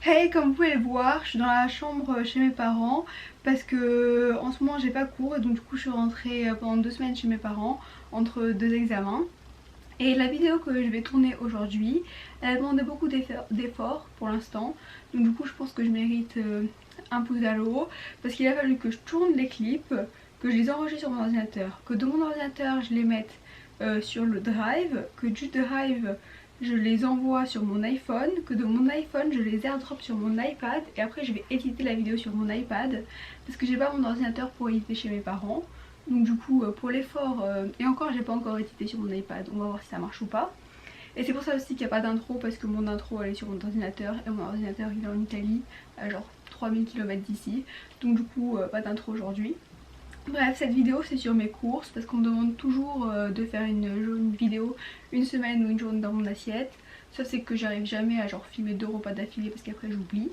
Hey, comme vous pouvez le voir, je suis dans la chambre chez mes parents parce que en ce moment j'ai pas cours et donc du coup je suis rentrée pendant 2 semaines chez mes parents entre deux examens. Et la vidéo que je vais tourner aujourd'hui, elle a demandé beaucoup d'efforts pour l'instant. Donc du coup je pense que je mérite un pouce à l'eau parce qu'il a fallu que je tourne les clips, que je les enregistre sur mon ordinateur, que de mon ordinateur je les mette sur le drive, que du drive je les envoie sur mon iPhone, que de mon iPhone je les airdrop sur mon iPad et après je vais éditer la vidéo sur mon iPad parce que j'ai pas mon ordinateur pour éditer chez mes parents. Donc du coup pour l'effort, et encore j'ai pas encore édité sur mon iPad, on va voir si ça marche ou pas. Et c'est pour ça aussi qu'il n'y a pas d'intro parce que mon intro elle est sur mon ordinateur et mon ordinateur il est en Italie, à genre 3000 km d'ici. Donc du coup pas d'intro aujourd'hui. Bref, cette vidéo c'est sur mes courses parce qu'on me demande toujours de faire une vidéo une semaine ou une journée dans mon assiette. Sauf c'est que j'arrive jamais à genre filmer 2 repas d'affilée parce qu'après j'oublie.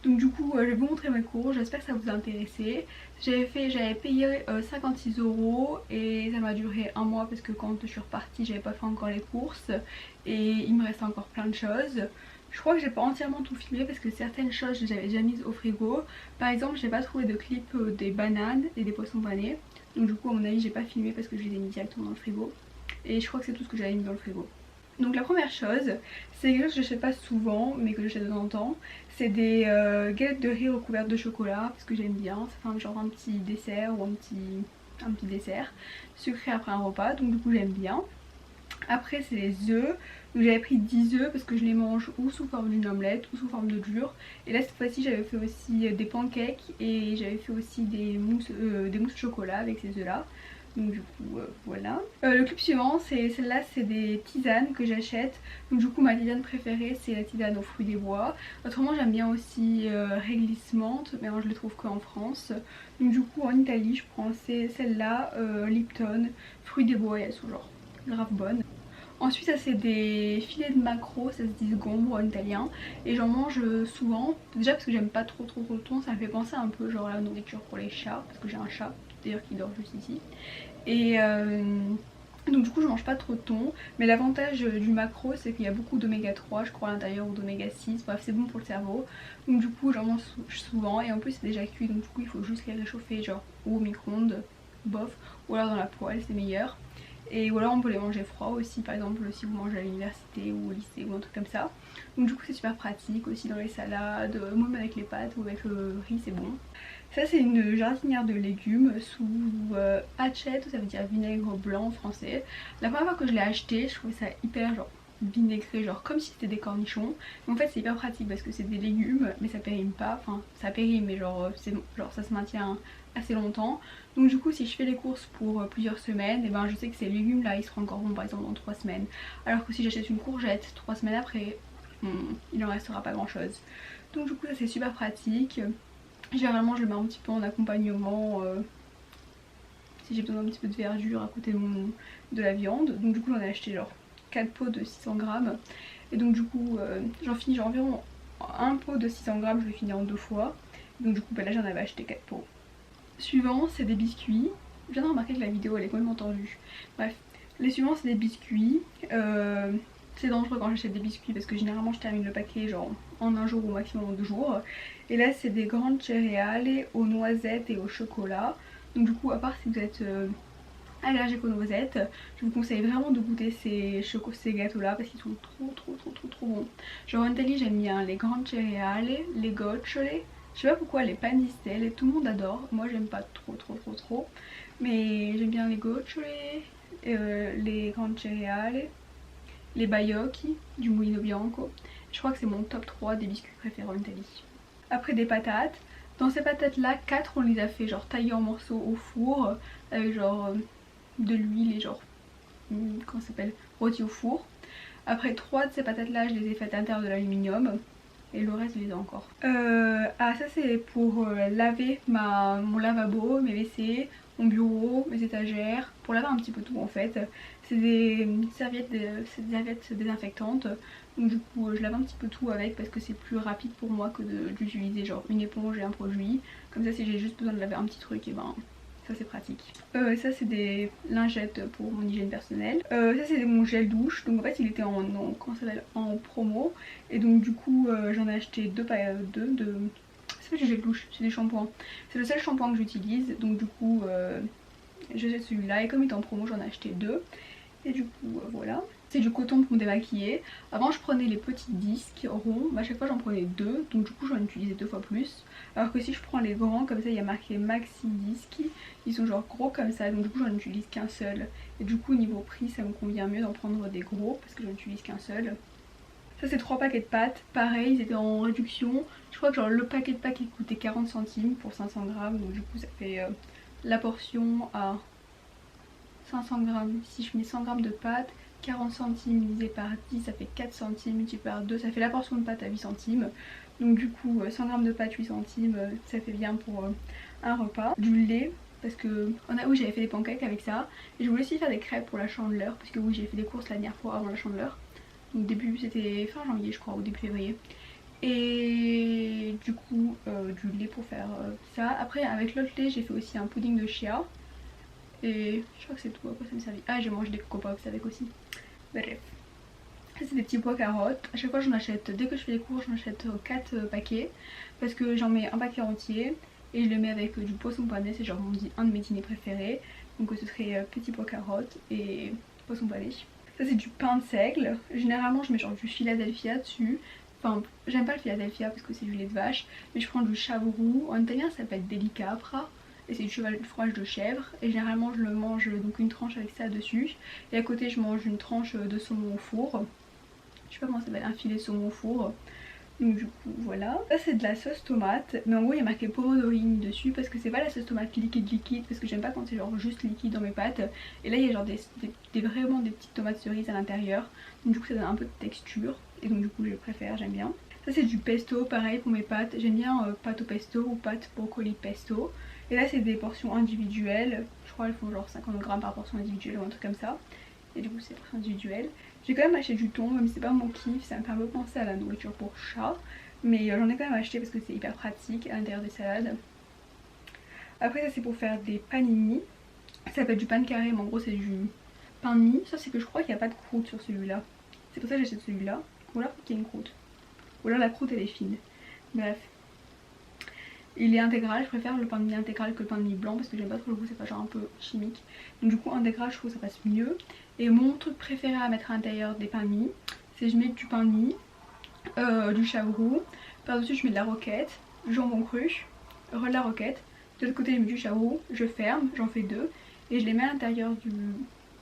Donc du coup je vais vous montrer mes courses, j'espère que ça vous a intéressé. J'avais payé 56 € et ça m'a duré un mois parce que quand je suis repartie j'avais pas fait encore les courses et il me reste encore plein de choses. Je crois que j'ai pas entièrement tout filmé parce que certaines choses je les avais déjà mises au frigo. Par exemple j'ai pas trouvé de clip des bananes et des poissons panés. Donc du coup à mon avis j'ai pas filmé parce que je les ai mis directement dans le frigo. Et je crois que c'est tout ce que j'avais mis dans le frigo. Donc la première chose, c'est quelque chose que je n'achète pas souvent mais que j'achète de temps en temps. C'est des galettes de riz recouvertes de chocolat parce que j'aime bien. Ça fait genre un petit dessert ou un petit dessert sucré après un repas, donc du coup j'aime bien. Après c'est les œufs, donc j'avais pris 10 œufs parce que je les mange ou sous forme d'une omelette ou sous forme de dur. Et là cette fois-ci j'avais fait aussi des pancakes et j'avais fait aussi des mousses de chocolat avec ces œufs là. Donc du coup voilà. Le clip suivant c'est celle-là, c'est des tisanes que j'achète. Donc du coup ma tisane préférée c'est la tisane aux fruits des bois. Autrement j'aime bien aussi réglissement, mais moi je les trouve qu'en France. Donc du coup en Italie je prends celle-là, Lipton, fruits des bois et elles sont genre grave bonnes. Ensuite ça c'est des filets de maquereau, ça se dit sgombro en italien. Et j'en mange souvent, déjà parce que j'aime pas trop le thon, ça me fait penser un peu genre à la nourriture pour les chats. Parce que j'ai un chat d'ailleurs qui dort juste ici. Et donc du coup je mange pas trop de thon. Mais l'avantage du maquereau c'est qu'il y a beaucoup d'oméga 3 je crois à l'intérieur ou d'oméga 6. Bref c'est bon pour le cerveau. Donc du coup j'en mange souvent et en plus c'est déjà cuit. Donc du coup il faut juste les réchauffer genre ou au micro-ondes, bof. Ou alors dans la poêle c'est meilleur. Et ou alors on peut les manger froids aussi, par exemple si vous mangez à l'université ou au lycée ou un truc comme ça. Donc du coup c'est super pratique aussi dans les salades, même avec les pâtes ou avec le riz c'est bon. Ça c'est une jardinière de légumes sous aceto, ça veut dire vinaigre blanc en français. La première fois que je l'ai acheté je trouvais ça hyper genre vinaigré, genre comme si c'était des cornichons. Mais en fait c'est hyper pratique parce que c'est des légumes mais ça périme pas, enfin ça périme mais genre c'est bon, genre ça se maintient assez longtemps. Donc du coup si je fais les courses pour plusieurs semaines, et ben je sais que ces légumes là ils seront encore bons par exemple dans 3 semaines. Alors que si j'achète une courgette 3 semaines après, il en restera pas grand chose. Donc du coup ça c'est super pratique. Généralement je le mets un petit peu en accompagnement si j'ai besoin d'un petit peu de verdure à côté de la viande. Donc du coup j'en ai acheté genre 4 pots de 600 grammes. Et donc du coup j'en finis genre environ un pot de 600 grammes, je le finis en 2 fois. Donc du coup bah, là j'en avais acheté 4 pots. Suivant c'est des biscuits. Je viens de remarquer que la vidéo elle est complètement tendue. Bref, les suivants c'est des biscuits. C'est dangereux quand j'achète des biscuits parce que généralement je termine le paquet genre en un jour ou maximum en 2 jours. Et là c'est des grandes céréales aux noisettes et au chocolat. Donc du coup à part si vous êtes allergique aux noisettes, je vous conseille vraiment de goûter ces gâteaux là parce qu'ils sont trop bons. Genre en Italie j'aime bien les grandes céréales, les gocciole. Je sais pas pourquoi les panistelle, tout le monde adore. Moi j'aime pas trop. Mais j'aime bien les gocciole, les grandes céréales, les baiocchi du Mulino Bianco. Je crois que c'est mon top 3 des biscuits préférés en Italie. Après des patates. Dans ces patates là, 4 on les a fait genre taillées en morceaux au four avec genre de l'huile et genre comment ça s'appelle, rôti au four. Après 3 de ces patates là je les ai faites à l'intérieur de l'aluminium. Et le reste je les ai encore. Ah ça c'est pour laver mon lavabo, mes WC, mon bureau, mes étagères. Pour laver un petit peu tout en fait. C'est des serviettes désinfectantes. Donc du coup je lave un petit peu tout avec parce que c'est plus rapide pour moi que d'utiliser genre une éponge et un produit. Comme ça si j'ai juste besoin de laver un petit truc et ben ça c'est pratique. Ça c'est des lingettes pour mon hygiène personnelle. Ça c'est mon gel douche, donc en fait il était en promo. Et donc du coup j'en ai acheté deux. C'est pas du gel douche, c'est des shampoings. C'est le seul shampoing que j'utilise, donc du coup j'ai celui-là et comme il est en promo j'en ai acheté deux. Et du coup voilà. C'est du coton pour me démaquiller. Avant je prenais les petits disques ronds, mais à chaque fois j'en prenais deux, donc du coup j'en utilisais deux fois plus. Alors que si je prends les grands, comme ça il y a marqué maxi disque, ils sont genre gros comme ça, donc du coup j'en utilise qu'un seul. Et du coup niveau prix ça me convient mieux d'en prendre des gros parce que j'en utilise qu'un seul. Ça c'est 3 paquets de pâtes, pareil ils étaient en réduction. Je crois que genre le paquet de pâtes il coûtait 40 centimes pour 500 grammes, donc du coup ça fait la portion à 500 grammes. Si je mets 100 grammes de pâtes, 40 centimes divisé par 10 ça fait 4 centimes, multiplié par 2 ça fait la portion de pâtes à 8 centimes. Donc du coup 100 grammes de pâtes 8 centimes ça fait bien pour un repas. Du lait parce que oui j'avais fait des pancakes avec ça. Et je voulais aussi faire des crêpes pour la Chandeleur parce que oui j'ai fait des courses la dernière fois avant la Chandeleur. Donc début c'était fin janvier je crois ou début février. Et du coup du lait pour faire ça. Après avec l'autre lait j'ai fait aussi un pudding de chia. Et je crois que c'est tout à quoi ça me servit. Ah j'ai mangé des Coco Pops avec aussi. Bref. Ça c'est des petits pois carottes. À chaque fois j'en achète, dès que je fais les cours j'en achète 4 paquets. Parce que j'en mets un paquet entier. Et je le mets avec du poisson pané. C'est genre un de mes dîners préférés. Donc ce serait petits pois carottes et poisson pané. Ça c'est du pain de seigle. Généralement je mets genre du Philadelphia dessus. Enfin j'aime pas le Philadelphia parce que c'est du lait de vache. Mais je prends du chavroux. En italien ça s'appelle delicapra. Et c'est du fromage de chèvre. Et généralement je le mange donc une tranche avec ça dessus. Et à côté je mange une tranche de saumon au four. Je sais pas comment ça s'appelle, un filet de saumon au four. Donc du coup voilà. Ça c'est de la sauce tomate. Mais en gros il y a marqué pomodorini dessus. Parce que c'est pas la sauce tomate liquide. Parce que j'aime pas quand c'est genre juste liquide dans mes pâtes. Et là il y a genre vraiment des petites tomates cerises à l'intérieur. Donc du coup ça donne un peu de texture. Et donc du coup je préfère, j'aime bien. Ça c'est du pesto, pareil pour mes pâtes. J'aime bien pâte au pesto ou pâte brocoli pesto. Et là c'est des portions individuelles. Je crois qu'elles font genre 50 grammes par portion individuelle ou un truc comme ça. Et du coup c'est des portions individuelles. J'ai quand même acheté du thon, même si c'est pas mon kiff. Ça me fait un peu penser à la nourriture pour chat. Mais j'en ai quand même acheté parce que c'est hyper pratique à l'intérieur des salades. Après ça c'est pour faire des panini. Ça s'appelle du pain carré mais en gros c'est du pain de mie. Ça c'est que je crois qu'il n'y a pas de croûte sur celui-là. C'est pour ça que j'achète celui-là. Ou là qu'il y a une croûte. Ou là la croûte elle est fine. Bref. Il est intégral, je préfère le pain de mie intégral que le pain de mie blanc parce que j'aime pas trop le goût, ça fait genre un peu chimique. Donc du coup intégral je trouve que ça passe mieux. Et mon truc préféré à mettre à l'intérieur des pains de mie, c'est je mets du pain de mie, du chavroux, par dessus je mets de la roquette, du jambon cru, de la roquette, de l'autre côté je mets du chavroux, je ferme, j'en fais deux et je les mets à l'intérieur du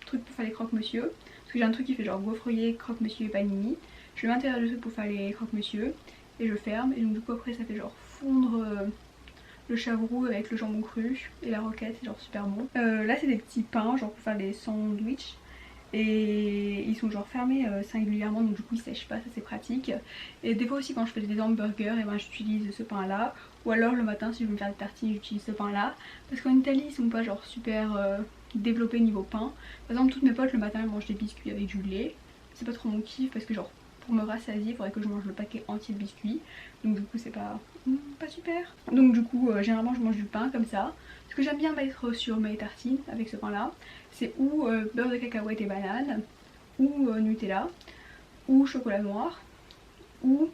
truc pour faire les croque-monsieur. Parce que j'ai un truc qui fait genre gaufrier, croque-monsieur et panini. Je le mets à l'intérieur du truc pour faire les croque-monsieur et je ferme et donc du coup après ça fait genre fondre le chavroux avec le jambon cru et la roquette, c'est genre super bon. Là c'est des petits pains genre pour faire des sandwichs et ils sont genre fermés singulièrement donc du coup ils sèchent pas, ça c'est pratique. Et des fois aussi quand je fais des hamburgers et ben j'utilise ce pain là, ou alors le matin si je veux me faire des tartines j'utilise ce pain là. Parce qu'en Italie ils sont pas genre super développés niveau pain. Par exemple toutes mes potes le matin elles mangent des biscuits avec du lait. C'est pas trop mon kiff parce que genre pour me rassasier il faudrait que je mange le paquet entier de biscuits. Donc du coup c'est pas super. Donc du coup généralement je mange du pain comme ça. Ce que j'aime bien mettre sur mes tartines avec ce pain là, c'est ou beurre de cacahuète et banane, ou Nutella, ou chocolat noir, ou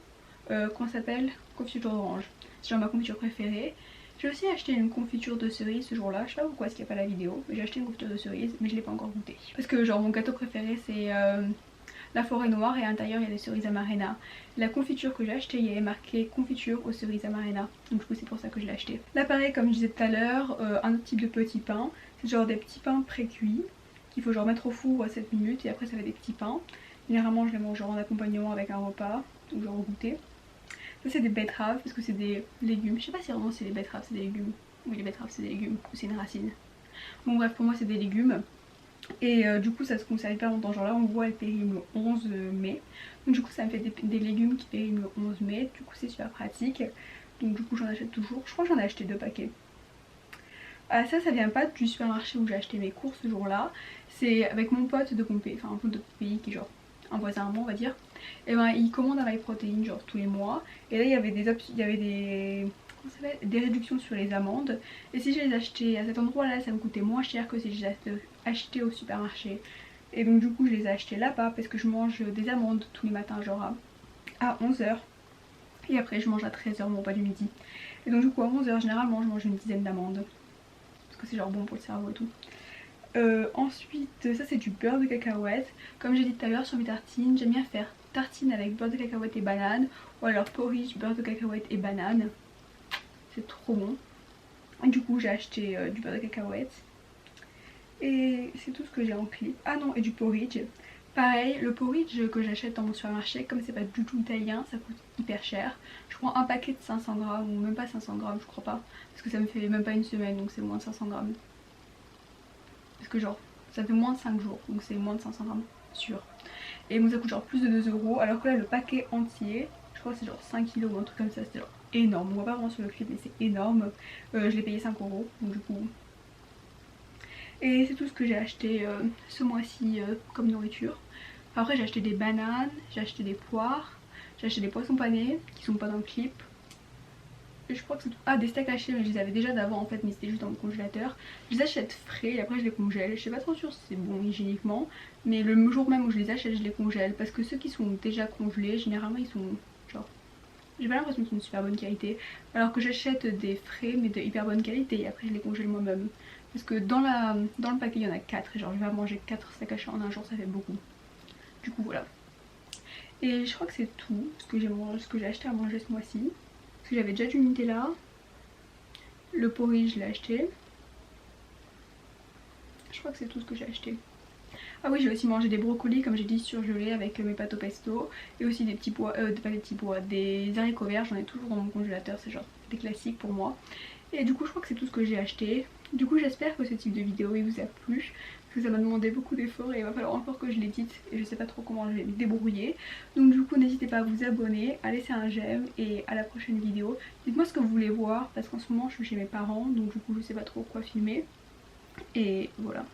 qu'on s'appelle confiture d'orange. C'est genre ma confiture préférée. J'ai aussi acheté une confiture de cerise ce jour là, je sais pas pourquoi est-ce qu'il n'y a pas la vidéo, mais j'ai acheté une confiture de cerise mais je l'ai pas encore goûté. Parce que genre mon gâteau préféré c'est la forêt noire et à l'intérieur il y a des cerises amarena. La confiture que j'ai achetée il y avait marqué confiture aux cerises amarena, donc du coup c'est pour ça que je l'ai acheté. Là pareil comme je disais tout à l'heure, un autre type de petits pains, c'est genre des petits pains pré-cuits qu'il faut genre mettre au four 7 minutes et après ça fait des petits pains. Généralement je les mange genre en accompagnement avec un repas ou genre au goûter. Ça c'est des betteraves parce que c'est des légumes, je sais pas si vraiment c'est des betteraves, c'est des légumes. Oui les betteraves c'est des légumes, ou c'est une racine. Bon bref pour moi c'est des légumes. Et du coup ça se conserve hyper longtemps, genre là on voit elle périme le 11 mai. Donc du coup ça me fait des légumes qui périment le 11 mai, du coup c'est super pratique. Donc du coup j'en achète toujours, je crois que j'en ai acheté 2 paquets. Ah ça vient pas du supermarché où j'ai acheté mes courses ce jour là. C'est avec mon pote de mon pays, enfin un pote de pays qui est genre un voisin à moi on va dire. Et ben il commande un MyProtein genre tous les mois. Et là il y avait des comment ça s'appelle, des réductions sur les amandes. Et si je les achetais à cet endroit là, ça me coûtait moins cher que si je les achetais au supermarché. Et donc du coup je les ai achetés là-bas parce que je mange des amandes tous les matins genre à 11h. Et après je mange à 13h mon repas du midi. Et donc du coup à 11h généralement je mange une dizaine d'amandes. Parce que c'est genre bon pour le cerveau et tout. Ensuite ça c'est du beurre de cacahuète. Comme j'ai dit tout à l'heure sur mes tartines, j'aime bien faire tartine avec beurre de cacahuète et banane. Ou alors porridge, beurre de cacahuète et banane. C'est trop bon. Et du coup j'ai acheté du beurre de cacahuète. Et c'est tout ce que j'ai en clip. Ah non, et du porridge. Pareil, le porridge que j'achète dans mon supermarché, comme c'est pas du tout italien, ça coûte hyper cher. Je prends un paquet de 500 grammes, ou même pas 500 grammes, je crois pas. Parce que ça me fait même pas une semaine, donc c'est moins de 500 grammes. Parce que genre, ça fait moins de 5 jours, donc c'est moins de 500 grammes, sûr. Et donc ça coûte genre plus de 2 euros, alors que là le paquet entier, je crois que c'est genre 5 kilos ou un truc comme ça, c'est genre énorme. On voit pas vraiment sur le clip, mais c'est énorme. Je l'ai payé 5 euros, donc du coup... Et c'est tout ce que j'ai acheté ce mois-ci comme nourriture. Après j'ai acheté des bananes, j'ai acheté des poires, j'ai acheté des poissons panés qui sont pas dans le clip. Et je crois que c'est tout. Ah, des steaks hachés, mais je les avais déjà d'avant en fait, mais c'était juste dans mon congélateur. Je les achète frais et après je les congèle. Je sais pas trop sûr si c'est bon hygiéniquement, mais le jour même où je les achète je les congèle. Parce que ceux qui sont déjà congelés, généralement ils sont genre... J'ai pas l'impression qu'ils sont de super bonne qualité. Alors que j'achète des frais mais de hyper bonne qualité et après je les congèle moi-même. Parce que dans le paquet il y en a 4 et genre je vais manger 4 steaks hachés en un jour, ça fait beaucoup. Du coup voilà. Et je crois que c'est tout ce que j'ai acheté à manger ce mois-ci. Parce que j'avais déjà du Nutella. Le porridge je l'ai acheté. Je crois que c'est tout ce que j'ai acheté. Ah oui, j'ai aussi mangé des brocolis comme j'ai dit surgelés avec mes pâtes au pesto. Et aussi des petits pois, pas des petits pois, des haricots verts, j'en ai toujours dans mon congélateur, c'est genre des classiques pour moi. Et du coup je crois que c'est tout ce que j'ai acheté. Du coup j'espère que ce type de vidéo il vous a plu. Parce que ça m'a demandé beaucoup d'efforts et il va falloir encore que je l'édite. Et je sais pas trop comment je vais me débrouiller. Donc du coup n'hésitez pas à vous abonner, à laisser un j'aime et à la prochaine vidéo. Dites-moi ce que vous voulez voir parce qu'en ce moment je suis chez mes parents. Donc du coup je sais pas trop quoi filmer. Et voilà.